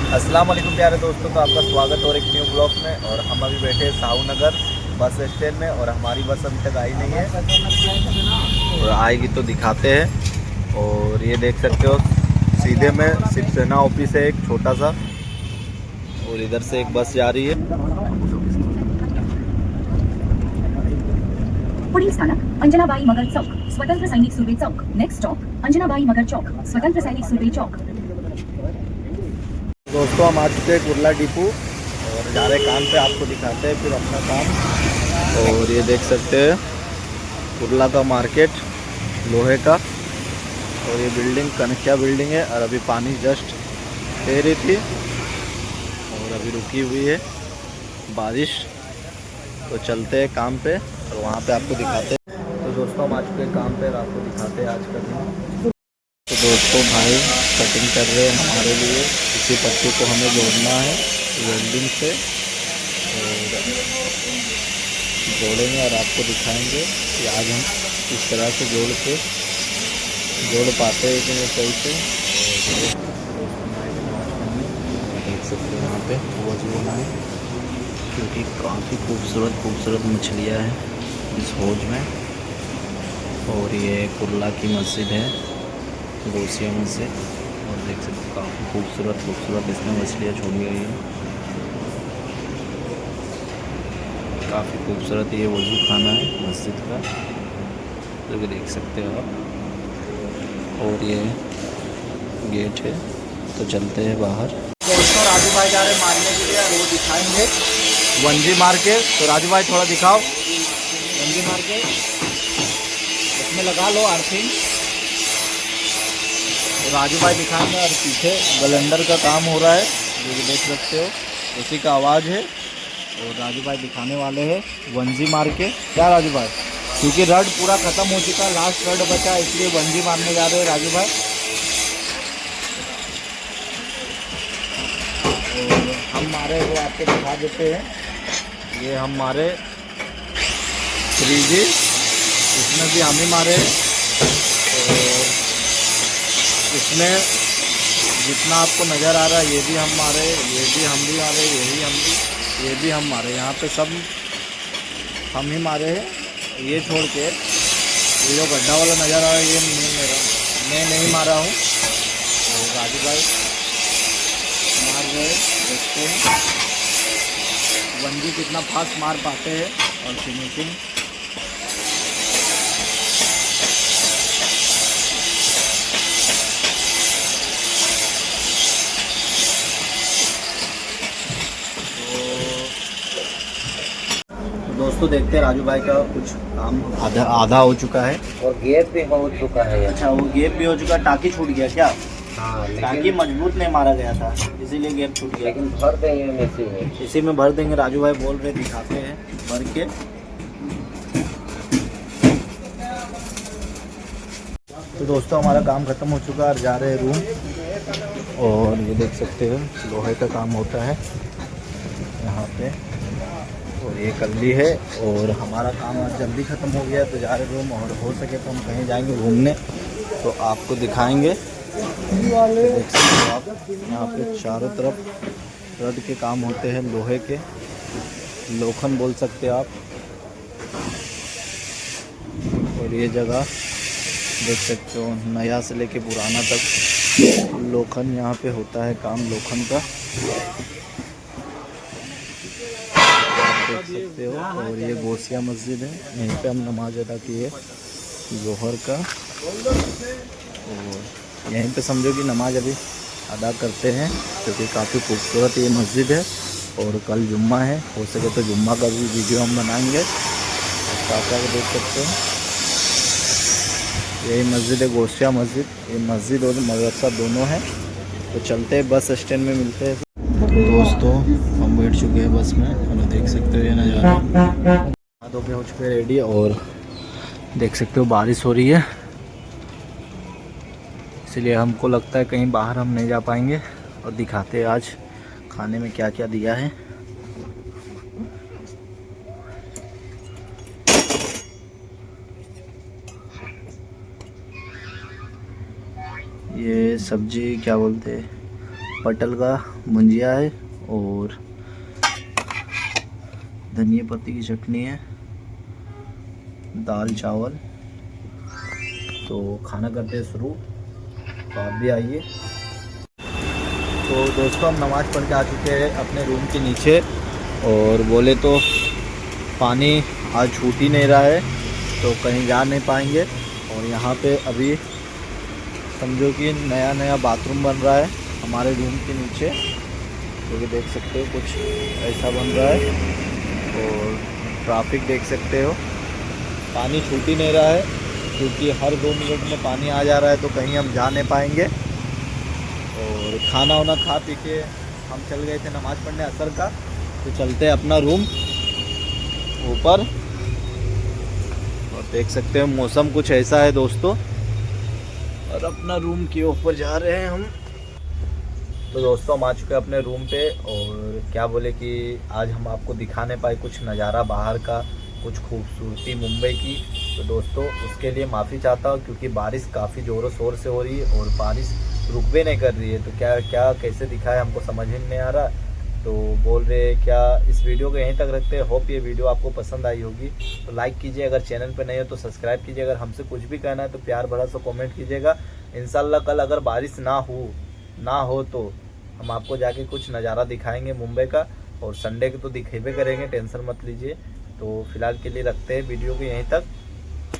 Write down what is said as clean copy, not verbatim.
अस्सलाम वालेकुम प्यारे दोस्तों, तो आपका स्वागत और एक न्यू ब्लॉग में। और हम अभी बैठे हैं साहू नगर बस स्टैंड में और हमारी बस अभी तक आई नहीं है और आएगी तो दिखाते हैं। और ये देख सकते हो सीधे में शिवसेना ऑफिस है एक छोटा सा, और इधर से एक बस जा रही है। पुढील स्थानक अंजनाबाई मगर चौक, स्वतंत्र सैनिक सुर्वे चौक। नेक्स्ट स्टॉप अंजनाबाई मगर चौक, स्वतंत्र सैनिक सुर्वे चौक। दोस्तों हम आ चुके हैं कुर्ला डिपो और जा रहे काम पे, आपको दिखाते हैं फिर अपना काम। और ये देख सकते हैं कुर्ला का मार्केट लोहे का, और ये बिल्डिंग कनखिया बिल्डिंग है और अभी पानी जस्ट दे रही थी और अभी रुकी हुई है बारिश। तो चलते हैं काम पे और वहाँ पे आपको दिखाते हैं। तो दोस्तों हम आ चुके हैं काम पे और आपको दिखाते हैं आज का दिन। तो दोस्तों भाई कटिंग कर रहे हैं हमारे लिए, इसी पट्टी को हमें जोड़ना है वेल्डिंग से और जोड़ेंगे और आपको दिखाएंगे कि आज हम किस तरह से जोड़ पाते हैं कि नहीं सही से। देख सकते हैं यहाँ पे वजू बनाए, क्योंकि काफ़ी खूबसूरत मछलियाँ हैं इस हौज में। और ये कुर्ला की मस्जिद है, गोसिया मस्जिद, और देख सकते हो काफ़ी खूबसूरत इसमें मछलियाँ छोड़ी गई हैं। काफ़ी खूबसूरत ये वजू खाना है मस्जिद का, जो कि देख सकते हो आप। और ये गेट है, तो चलते हैं बाहर। दोस्तों राजू भाई जा रहे मारने के लिए, वो दिखाएंगे वंजी मार के। तो राजू भाई थोड़ा दिखाओ वंजी मार के, इसमें लगा लो अर्थिंग। तो राजू भाई दिखाएंगे और पीछे गलेंडर का काम हो रहा है, जो कि देख सकते हो, उसी का आवाज़ है। और राजू भाई दिखाने वाले हैं वंजी मार के। क्या राजू भाई, क्योंकि रड पूरा ख़त्म हो चुका, लास्ट रड बचा, इसलिए वंजी मारने जा रहे हैं राजू भाई। और हम मारे वो आपको दिखा देते हैं। ये हम मारे 3G, इसमें भी हम ही मारे। और इसमें जितना आपको नज़र आ रहा है ये भी हम मारे, ये भी हम भी मारे, ये भी हम मारे। यहाँ पे सब हम ही मारे हैं। ये छोड़ के ये जो गड्ढा वाला नज़र आ रहा है ये मैं नहीं मारा हूँ। और राजू भाई मार रहे, देखते हैं वंजी कितना फास्ट मार पाते हैं। और फिनिशिंग दोस्तों देखते हैं राजू भाई का कुछ काम आधा हो चुका है और गैप भी हो चुका है। अच्छा, वो गैप भी हो चुका, टाकी छूट गया क्या? हाँ, टाकी मजबूत नहीं मारा गया था, इसीलिए गैप छूट गया। लेकिन भर देंगे इसी में भर देंगे। राजू भाई बोल रहे, दिखाते हैं भर के। तो दोस्तों हमारा काम ख़त्म हो चुका है और जा रहे हैं रूम। और ये देख सकते हो लोहे का काम होता है यहाँ पे, और ये कल्ली है। और हमारा काम आज जल्दी ख़त्म हो गया, तो जा रहे रूम। और हो सके तो हम कहीं जाएंगे घूमने, तो आपको दिखाएंगे। देख सकते हो आप यहाँ पे चारों तरफ रड के काम होते हैं, लोहे के, लोखंड बोल सकते हैं आप। और ये जगह देख सकते हो नया से लेके पुराना तक लोखंड यहाँ पे होता है काम, लोखंड का देख सकते हो। और ये गोसिया मस्जिद है, यहीं पे हम नमाज अदा किए जोहर का। और यहीं पे समझो कि नमाज अभी अदा करते हैं, क्योंकि काफ़ी खूबसूरत ये मस्जिद है। और कल जुम्मा है, हो सके तो जुम्मा का भी वीडियो हम बनाएंगे। काका को देख सकते हैं, यही मस्जिद है गोसिया मस्जिद। ये मस्जिद और मदरसा दोनों हैं। तो चलते हैं बस स्टैंड में मिलते हैं। दोस्तों हम बैठ चुके हैं बस में और देख सकते हो ये नज़ारा, हाथों पे हो चुके हैं रेडी। और देख सकते हो बारिश हो रही है, इसलिए हमको लगता है कहीं बाहर हम नहीं जा पाएंगे। और दिखाते हैं आज खाने में क्या क्या दिया है। ये सब्जी क्या बोलते हैं, पटल का भुंजिया है और धनिया पत्ती की चटनी है, दाल चावल। तो खाना करते हैं शुरू, तो आप भी आइए। तो दोस्तों हम नमाज़ पढ़ के आ चुके हैं अपने रूम के नीचे और बोले तो पानी आज छूट ही नहीं रहा है तो कहीं जा नहीं पाएंगे। और यहाँ पे अभी समझो कि नया बाथरूम बन रहा है हमारे रूम के नीचे, क्योंकि देख सकते हो कुछ ऐसा बन रहा है। और ट्रैफिक देख सकते हो, पानी छूट ही नहीं रहा है क्योंकि हर 2 मिनट में पानी आ जा रहा है तो कहीं हम जा नहीं पाएंगे। और खाना वाना खा पी के हम चल गए थे नमाज़ पढ़ने असर का, तो चलते हैं अपना रूम ऊपर। और देख सकते हो मौसम कुछ ऐसा है दोस्तों, और अपना रूम के ऊपर जा रहे हैं हम। तो दोस्तों हम आ चुके हैं अपने रूम पे और क्या बोले कि आज हम आपको दिखा नहीं पाए कुछ नज़ारा बाहर का, कुछ खूबसूरती मुंबई की। तो दोस्तों उसके लिए माफ़ी चाहता हूँ क्योंकि बारिश काफ़ी ज़ोरों शोर से हो रही है और बारिश रुक भी नहीं कर रही है। तो क्या कैसे दिखाए हमको समझ ही नहीं आ रहा। तो बोल रहे क्या इस वीडियो को यहीं तक रखते हैं। होप ये वीडियो आपको पसंद आई होगी, तो लाइक कीजिए, अगर चैनल पे नहीं हो तो सब्सक्राइब कीजिए। अगर हमसे कुछ भी कहना है तो प्यार भरा सा कमेंट कीजिएगा। इंशाल्लाह कल अगर बारिश ना हो तो हम आपको जाके कुछ नज़ारा दिखाएंगे मुंबई का, और संडे को तो दिखेबे करेंगे, टेंशन मत लीजिए। तो फिलहाल के लिए रखते हैं वीडियो को यहीं तक।